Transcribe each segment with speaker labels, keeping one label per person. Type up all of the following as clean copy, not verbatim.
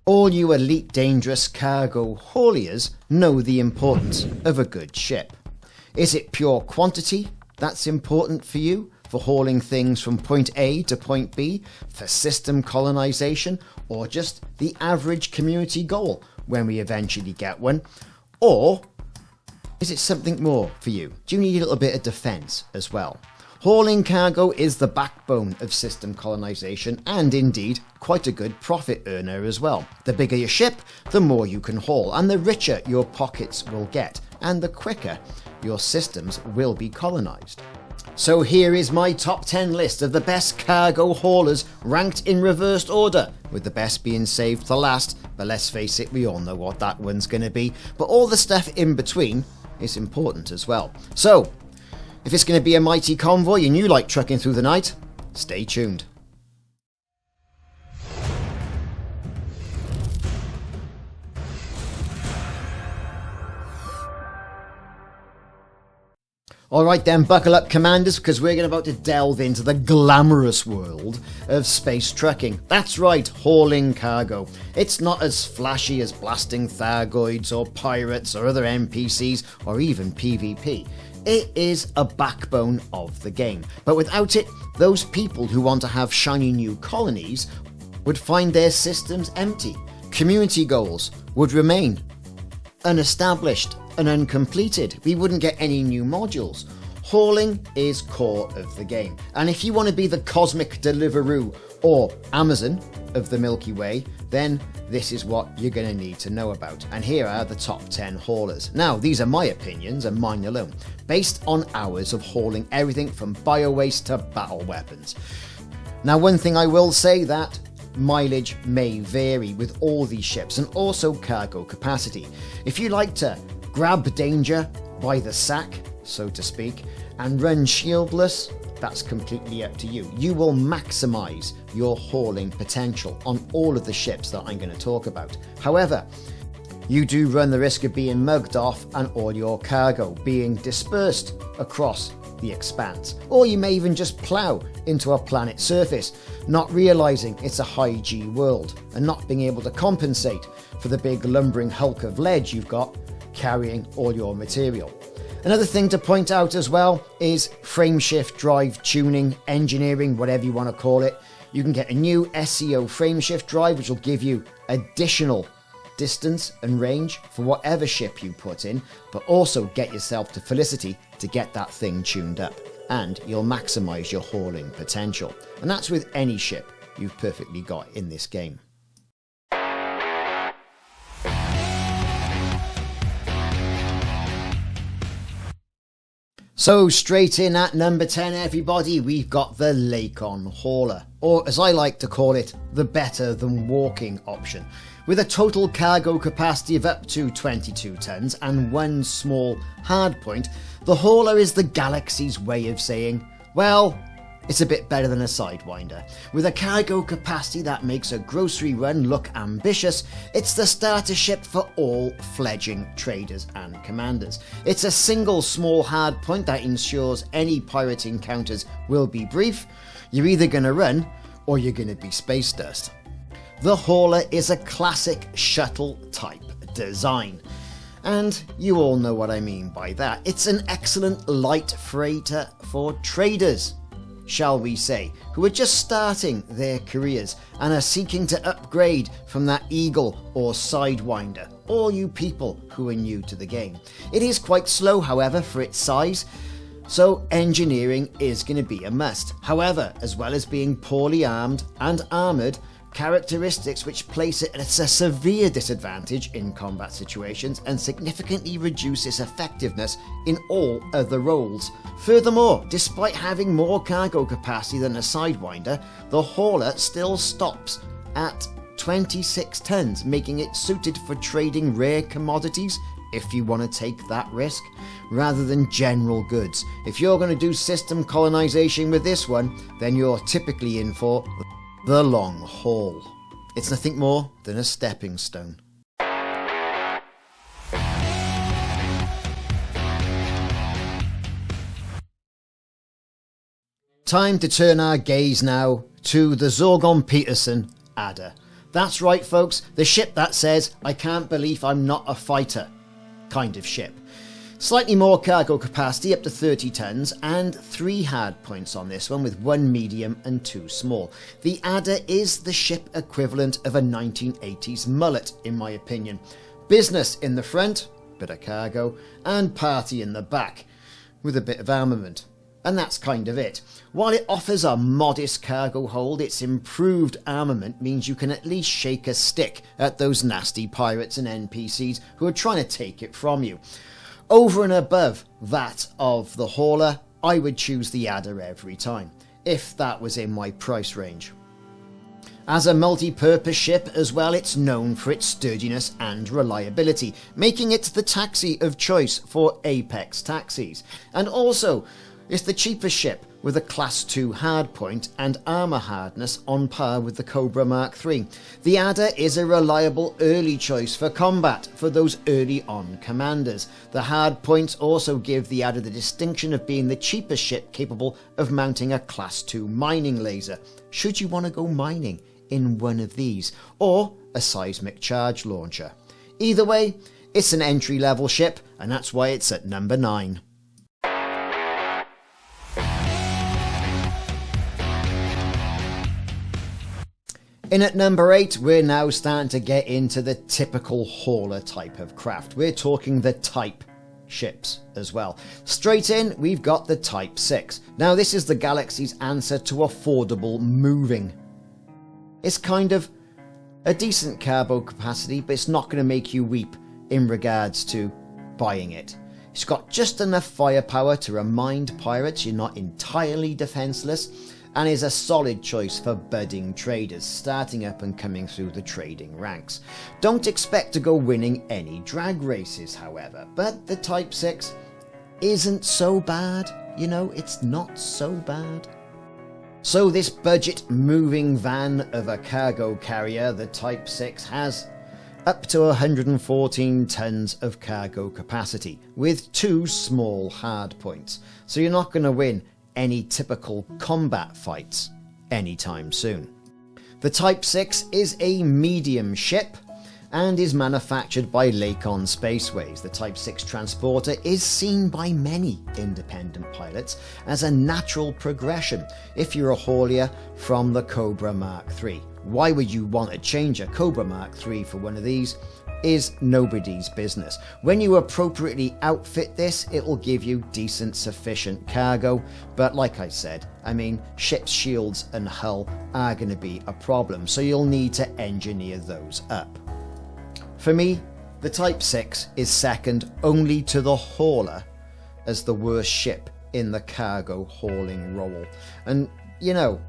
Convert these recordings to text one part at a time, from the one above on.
Speaker 1: All you elite dangerous cargo hauliers know the importance of a good ship. Is it pure quantity that's important for you, for hauling things from point A to point B, for system colonization, or just the average community goal when we eventually get one? Or is it something more for you? Do you need a little bit of defense as well? Hauling cargo is the backbone of system colonization and indeed quite a good profit earner as well. The bigger your ship, the more you can haul, and the richer your pockets will get, and the quicker your systems will be colonized. So here is my top 10 list of the best cargo haulers ranked in reversed order, with the best being saved for last, but let's face it, we all know what that one's going to be, but all the stuff in between is important as well. So, if it's going to be a mighty convoy and you like trucking through the night, stay tuned. Alright then, buckle up commanders, because we're about to delve into the glamorous world of space trucking. That's right, hauling cargo. It's not as flashy as blasting Thargoids or pirates or other NPCs or even PvP. It is a backbone of the game. But without it, those people who want to have shiny new colonies would find their systems empty. Community goals would remain unestablished and uncompleted. We wouldn't get any new modules. Hauling is core of the game. And if you want to be the cosmic Deliveroo or Amazon of the Milky Way, then this is what you're going to need to know about. And here are the top 10 haulers. Now, these are my opinions and mine alone, based on hours of hauling everything from bio-waste to battle weapons. Now, one thing I will say, that mileage may vary with all these ships and also cargo capacity. If you like to grab danger by the sack, so to speak, and run shieldless, that's completely up to you. You will maximize your hauling potential on all of the ships that I'm going to talk about. However, you do run the risk of being mugged off and all your cargo being dispersed across the expanse. Or you may even just plough into a planet's surface, not realizing it's a high G world and not being able to compensate for the big lumbering hulk of ledge you've got carrying all your material. Another thing to point out as well is frameshift drive tuning, engineering, whatever you want to call it. You can get a new SEO frameshift drive which will give you additional distance and range for whatever ship you put in, but also get yourself to Felicity to get that thing tuned up, and you'll maximize your hauling potential. And that's with any ship you've perfectly got in this game. So straight in at number 10 everybody, we've got the Lakon hauler, or as I like to call it, the better than walking option. With a total cargo capacity of up to 22 tons and one small hardpoint, the hauler is the galaxy's way of saying, well, it's a bit better than a Sidewinder. With a cargo capacity that makes a grocery run look ambitious, it's the starter ship for all fledgling traders and commanders. It's a single small hardpoint that ensures any pirate encounters will be brief. You're either going to run or you're going to be space dust. The hauler is a classic shuttle type design. And you all know what I mean by that. It's an excellent light freighter for traders, shall we say, who are just starting their careers and are seeking to upgrade from that Eagle or Sidewinder, all you people who are new to the game. It is quite slow, however, for its size, so engineering is going to be a must. However, as well as being poorly armed and armoured, characteristics which place it at a severe disadvantage in combat situations and significantly reduce its effectiveness in all other roles. Furthermore, despite having more cargo capacity than a Sidewinder, the hauler still stops at 26 tons, making it suited for trading rare commodities if you want to take that risk, rather than general goods. If you're going to do system colonization with this one, then you're typically in for the long haul. It's nothing more than a stepping stone. Time to turn our gaze now to the Zorgon Peterson Adder, That's right, folks, the ship that says, "I can't believe I'm not a fighter" kind of ship. Slightly more cargo capacity, up to 30 tons, and 3 hard points on this one, with 1 medium and 2 small. The Adder is the ship equivalent of a 1980s mullet, in my opinion. Business in the front, bit of cargo, and party in the back, with a bit of armament. And that's kind of it. While it offers a modest cargo hold, its improved armament means you can at least shake a stick at those nasty pirates and NPCs who are trying to take it from you. Over and above that of the Hauler, I would choose the Adder every time, if that was in my price range. As a multi-purpose ship as well, it's known for its sturdiness and reliability, making it the taxi of choice for apex taxis. And also, it's the cheapest ship with a Class 2 hardpoint and armour hardness on par with the Cobra Mark III. The Adder is a reliable early choice for combat for those early on commanders. The hardpoints also give the Adder the distinction of being the cheapest ship capable of mounting a Class 2 mining laser, should you want to go mining in one of these, or a seismic charge launcher. Either way, it's an entry-level ship, and that's why it's at number 9. In at number 8, we're now starting to get into the typical hauler type of craft. We're talking the Type ships as well. Straight in, we've got the Type 6. Now, this is the galaxy's answer to affordable moving. It's kind of a decent cargo capacity, but it's not going to make you weep in regards to buying it. It's got just enough firepower to remind pirates you're not entirely defenseless, and is a solid choice for budding traders starting up and coming through the trading ranks. Don't expect to go winning any drag races, however, but the Type 6 isn't so bad. You know, it's not so bad. So this budget moving van of a cargo carrier, the Type 6, has up to 114 tons of cargo capacity with 2 small hard points. So you're not going to win any typical combat fights anytime soon. The Type 6 is a medium ship and is manufactured by Lakon Spaceways. The Type 6 transporter is seen by many independent pilots as a natural progression if you're a haulier from the Cobra Mark III. Why would you want to change a Cobra Mark III for one of these is nobody's business. When you appropriately outfit this, it will give you decent, sufficient cargo. But like I said, I mean, ship's shields and hull are going to be a problem, so you'll need to engineer those up. For me, the Type 6 is second only to the Hauler as the worst ship in the cargo hauling role. And, you know,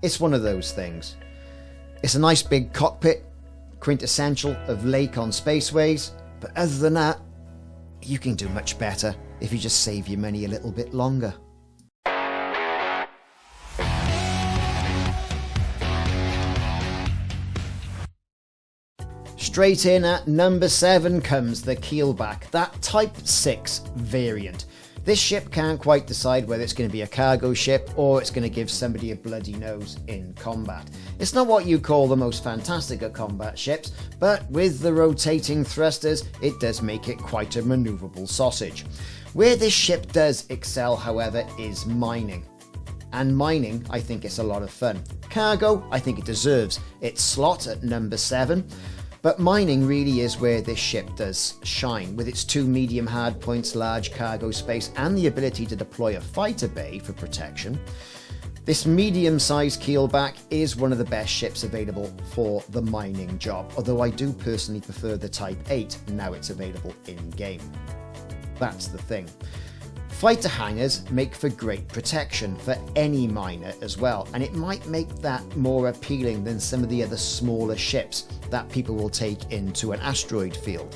Speaker 1: it's one of those things. It's a nice big cockpit, quintessential of Lakon Spaceways, but other than that, you can do much better if you just save your money a little bit longer. Straight in at number 7 comes the Keelback, that Type 6 variant. This ship can't quite decide whether it's going to be a cargo ship or it's going to give somebody a bloody nose in combat. It's not what you call the most fantastic of combat ships, but with the rotating thrusters, it does make it quite a manoeuvrable sausage. Where this ship does excel, however, is mining. And mining, I think it's a lot of fun. Cargo, I think it deserves its slot at number 7. But mining really is where this ship does shine, with its 2 medium hard points, large cargo space, and the ability to deploy a fighter bay for protection. This medium-sized keelback is one of the best ships available for the mining job, although I do personally prefer the Type 8 now it's available in-game. That's the thing. Fighter hangars make for great protection for any miner as well, and it might make that more appealing than some of the other smaller ships that people will take into an asteroid field.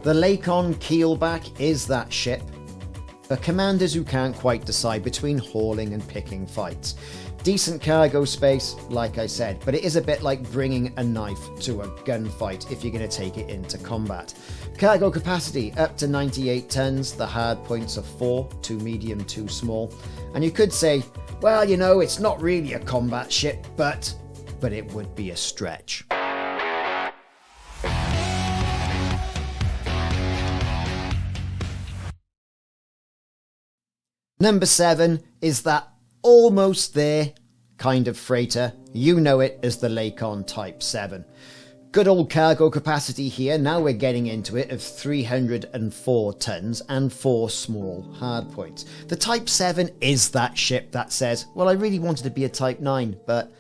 Speaker 1: The Lakon Keelback is that ship for commanders who can't quite decide between hauling and picking fights. Decent cargo space, like I said, but it is a bit like bringing a knife to a gunfight if you're going to take it into combat. Cargo capacity up to 98 tons, the hard points are 4, 2 medium, 2 small. And you could say, well, you know, it's not really a combat ship, but but it would be a stretch. Number 7 is that almost there kind of freighter. You know it as the Lakon Type 7. Good old cargo capacity here. Now we're getting into it of 304 tons and 4 small hardpoints. The Type 7 is that ship that says, well, I really wanted to be a Type 9, but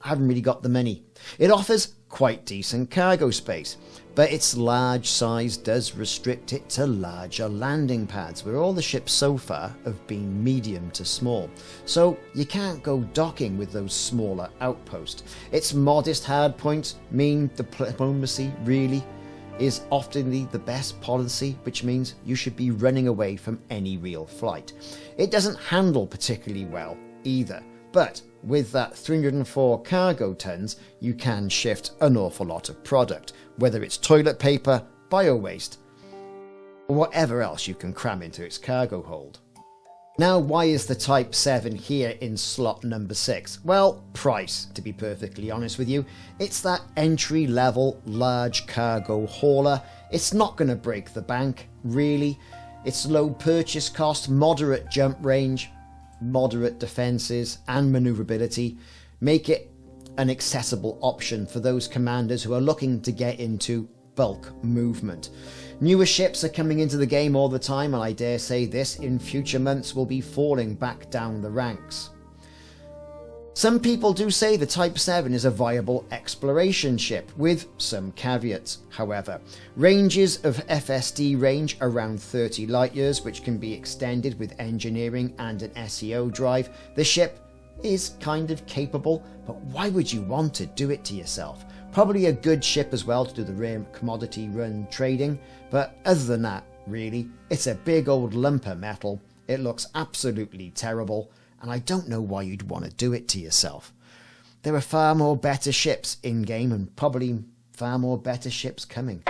Speaker 1: I haven't really got the money. It offers quite decent cargo space, but its large size does restrict it to larger landing pads, where all the ships so far have been medium to small. So you can't go docking with those smaller outposts. Its modest hardpoints mean diplomacy really is often the best policy, which means you should be running away from any real flight. It doesn't handle particularly well either, but with that 304 cargo tons, you can shift an awful lot of product, whether it's toilet paper, bio-waste, or whatever else you can cram into its cargo hold. Now, why is the Type 7 here in slot number 6? Well, price, to be perfectly honest with you. It's that entry-level large cargo hauler. It's not going to break the bank, really. It's low purchase cost, moderate jump range, moderate defences and manoeuvrability make it an accessible option for those commanders who are looking to get into bulk movement. Newer ships are coming into the game all the time, and I dare say this in future months will be falling back down the ranks. Some people do say the Type 7 is a viable exploration ship, with some caveats, however. Ranges of FSD range around 30 light years, which can be extended with engineering and an SEO drive. The ship is kind of capable, but why would you want to do it to yourself? Probably a good ship as well to do the rare commodity run trading, but other than that, really, it's a big old lump of metal. It looks absolutely terrible, and I don't know why you'd want to do it to yourself. There are far more better ships in-game, and probably far more better ships coming.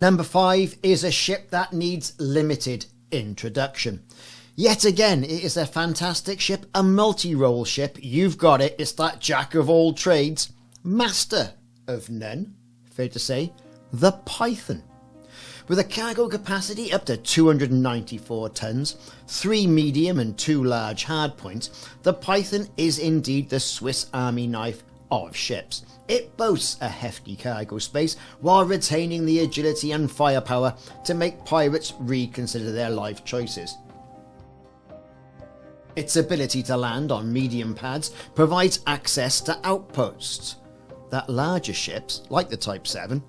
Speaker 1: Number 5 is a ship that needs limited introduction. Yet again, it is a fantastic ship, a multi-role ship. You've got it. It's that jack of all trades, master of none, fair to say, the Python. With a cargo capacity up to 294 tons, 3 medium and 2 large hardpoints, the Python is indeed the Swiss Army knife of ships. It boasts a hefty cargo space while retaining the agility and firepower to make pirates reconsider their life choices. Its ability to land on medium pads provides access to outposts that larger ships, like the Type 7,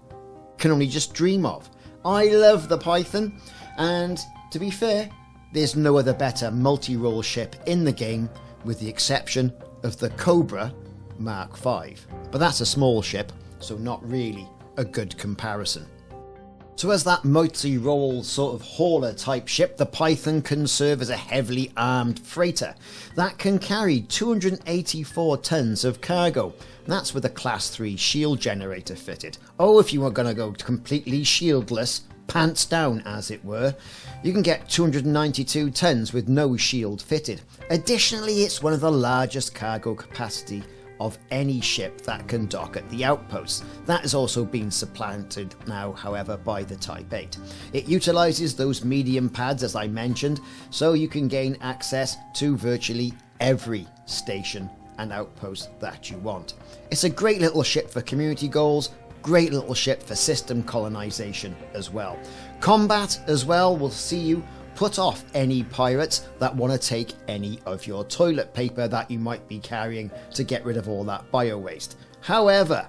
Speaker 1: can only just dream of. I love the Python, and to be fair, there's no other better multi-role ship in the game, with the exception of the Cobra Mark V. But that's a small ship, so not really a good comparison. So as that multi-role sort of hauler type ship, the Python can serve as a heavily armed freighter that can carry 284 tons of cargo. That's with a class 3 shield generator fitted. Oh, if you are going to go completely shieldless, pants down as it were, you can get 292 tons with no shield fitted. Additionally, it's one of the largest cargo capacity of any ship that can dock at the outposts. That has also been supplanted now, however, by the Type 8. It utilises those medium pads, as I mentioned, so you can gain access to virtually every station and outpost that you want. It's a great little ship for community goals, great little ship for system colonization as well. Combat as well will see you put off any pirates that want to take any of your toilet paper that you might be carrying to get rid of all that bio waste. However,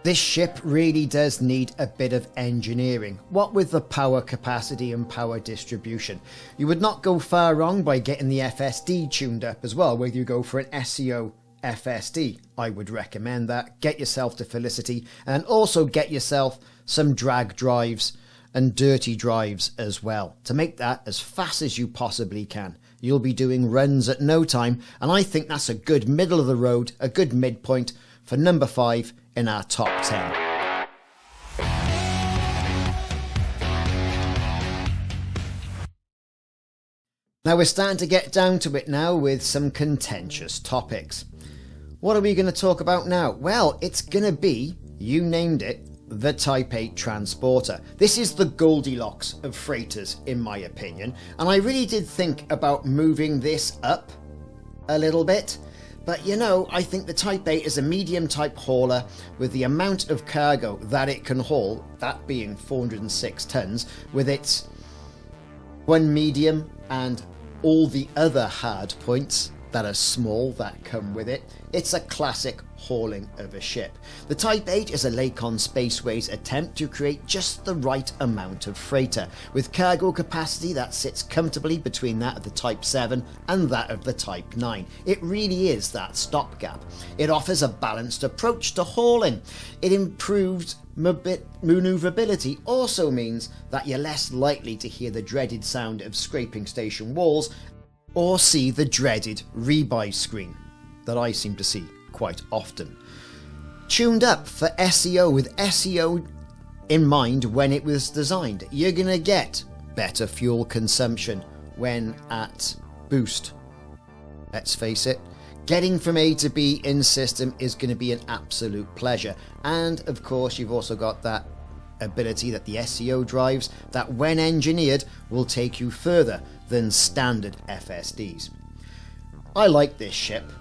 Speaker 1: this ship really does need a bit of engineering. What with the power capacity and power distribution. You would not go far wrong by getting the FSD tuned up as well, whether you go for an SEO FSD. I would recommend that. Get yourself to Felicity, and also get yourself some drag drives and dirty drives as well, to make that as fast as you possibly can. You'll be doing runs at no time, and I think that's a good middle of the road, a good midpoint for number 5 in our top 10. Now we're starting to get down to it now with some contentious topics. What are we going to talk about now? Well, it's going to be, you named it, the Type 8 transporter. This is the Goldilocks of freighters, in my opinion, and I really did think about moving this up a little bit, but you know, I think the Type 8 is a medium type hauler with the amount of cargo that it can haul, that being 406 tons, with its one medium and all the other hard points that are small that come with it. It's a classic hauling of a ship. The Type 8 is a Lakon Spaceway's attempt to create just the right amount of freighter, with cargo capacity that sits comfortably between that of the Type 7 and that of the Type 9. It really is that stopgap. It offers a balanced approach to hauling. It improved maneuverability also means that you're less likely to hear the dreaded sound of scraping station walls or see the dreaded rebuy screen that I seem to see quite often. Tuned up for SEO, with SEO in mind when it was designed. You're going to get better fuel consumption when at boost. Let's face it, getting from A to B in system is going to be an absolute pleasure. And of course, you've also got that ability that the SEO drives that when engineered will take you further than standard FSDs. I like this ship.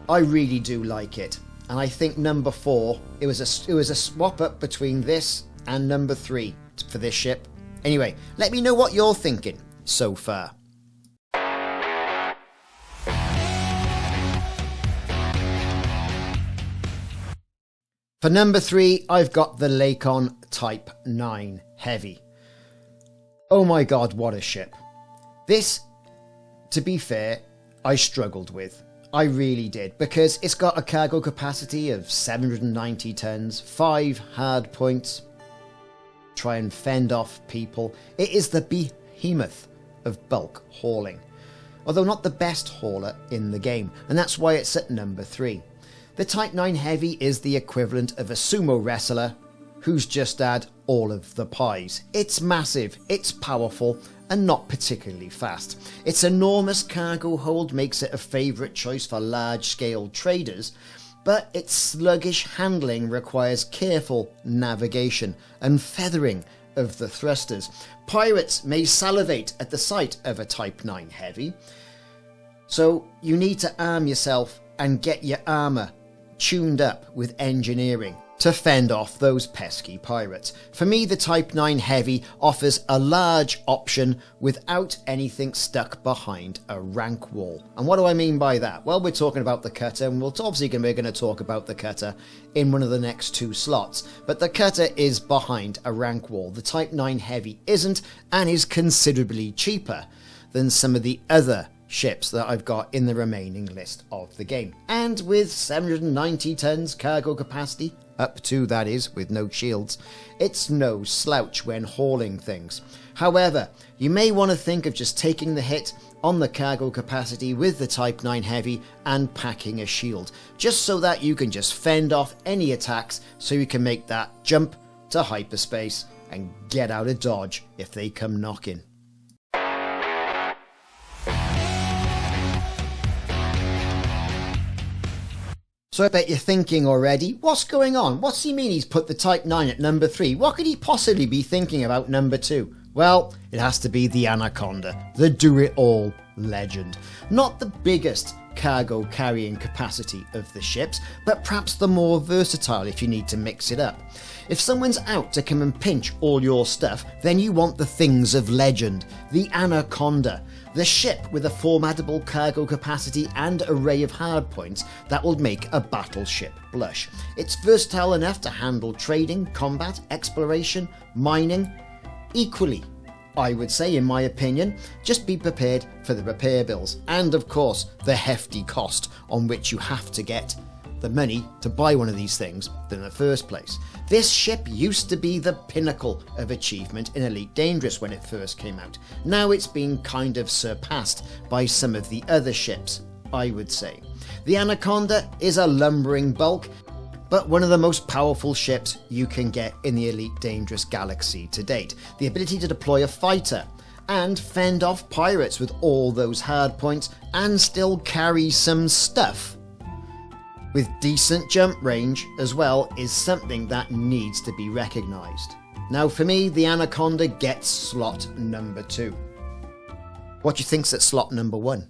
Speaker 1: I really do like it. And I think number 4, it was a swap up between this and number 3 for this ship. Anyway, let me know what you're thinking so far. For number 3, I've got the Lakon Type 9 Heavy. Oh my god, what a ship. This, to be fair, I struggled with. I really did, because it's got a cargo capacity of 790 tons, 5 hard points, try and fend off people. It is the behemoth of bulk hauling, although not the best hauler in the game, and that's why it's at number 3. The Type 9 Heavy is the equivalent of a sumo wrestler who's just had all of the pies. It's massive, it's powerful, and not particularly fast. Its enormous cargo hold makes it a favourite choice for large-scale traders, but its sluggish handling requires careful navigation and feathering of the thrusters. Pirates may salivate at the sight of a Type 9 Heavy, so you need to arm yourself and get your armour tuned up with engineering to fend off those pesky pirates. For me, the Type 9 Heavy offers a large option without anything stuck behind a rank wall. And what do I mean by that? Well, we're talking about the cutter, and we're obviously going to talk about the cutter in one of the next 2 slots. But the cutter is behind a rank wall. The Type 9 Heavy isn't, and is considerably cheaper than some of the other ships that I've got in the remaining list of the game. And with 790 tons cargo capacity, up to that is, with no shields, it's no slouch when hauling things. However, you may want to think of just taking the hit on the cargo capacity with the Type 9 Heavy and packing a shield, just so that you can just fend off any attacks, so you can make that jump to hyperspace and get out of dodge if they come knocking. So I bet you're thinking already, what's going on? What's he mean he's put the Type 9 at number 3? What could he possibly be thinking about number 2? Well, it has to be the Anaconda, the do-it-all legend. Not the biggest cargo carrying capacity of the ships, but perhaps the more versatile if you need to mix it up. If someone's out to come and pinch all your stuff, then you want the things of legend, the Anaconda, the ship with a formidable cargo capacity and array of hardpoints that will make a battleship blush. It's versatile enough to handle trading, combat, exploration, mining. Equally, I would say, in my opinion, just be prepared for the repair bills and, of course, the hefty cost on which you have to get the money to buy one of these things in the first place. This ship used to be the pinnacle of achievement in Elite Dangerous when it first came out. Now it's been kind of surpassed by some of the other ships, I would say. The Anaconda is a lumbering bulk, but one of the most powerful ships you can get in the Elite Dangerous galaxy to date. The ability to deploy a fighter and fend off pirates with all those hardpoints and still carry some stuff with decent jump range as well is something that needs to be recognised. Now for me, the Anaconda gets slot number 2. What do you think's at slot number 1?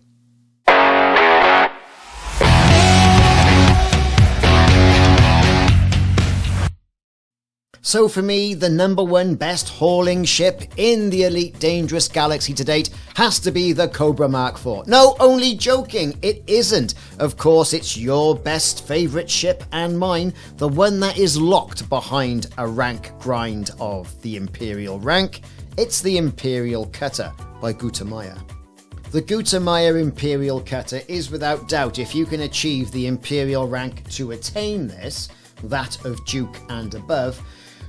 Speaker 1: So for me, the number 1 best hauling ship in the Elite Dangerous Galaxy to date has to be the Cobra Mark IV. No, only joking, it isn't. Of course, it's your best favourite ship and mine, the one that is locked behind a rank grind of the Imperial rank. It's the Imperial Cutter by Gutamaya. The Gutamaya Imperial Cutter is without doubt, if you can achieve the Imperial rank to attain this, that of Duke and above,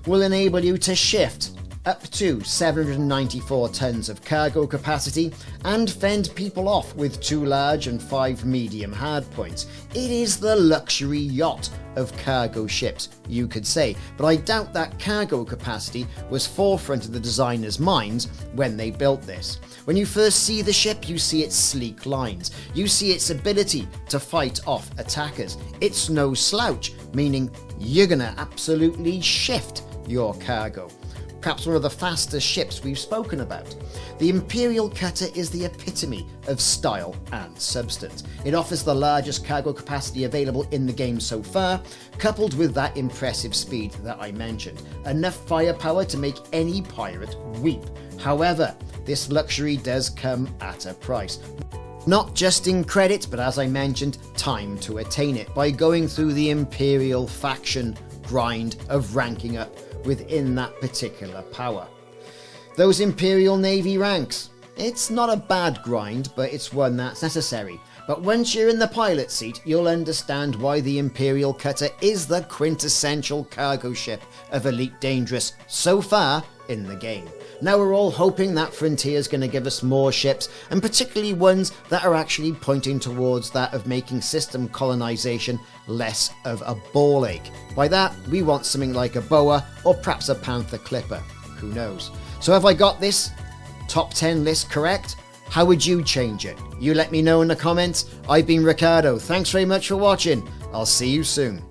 Speaker 1: will enable you to shift up to 794 tons of cargo capacity and fend people off with 2 large and 5 medium hardpoints. It is the luxury yacht of cargo ships, you could say, but I doubt that cargo capacity was forefront of the designers' minds when they built this. When you first see the ship, you see its sleek lines, you see its ability to fight off attackers. It's no slouch, meaning you're gonna absolutely shift your cargo. Perhaps one of the fastest ships we've spoken about. The Imperial Cutter is the epitome of style and substance. It offers the largest cargo capacity available in the game so far, coupled with that impressive speed that I mentioned. Enough firepower to make any pirate weep. However, this luxury does come at a price. Not just in credit, but as I mentioned, time to attain it by going through the Imperial faction grind of ranking up within that particular power. Those Imperial Navy ranks, it's not a bad grind, but it's one that's necessary. But once you're in the pilot seat, you'll understand why the Imperial Cutter is the quintessential cargo ship of Elite Dangerous so far in the game. Now we're all hoping that Frontier's going to give us more ships, and particularly ones that are actually pointing towards that of making system colonization less of a ball ache. By that, we want something like a Boa or perhaps a Panther Clipper. Who knows? So have I got this top 10 list correct? How would you change it? You let me know in the comments. I've been Ricardo. Thanks very much for watching. I'll see you soon.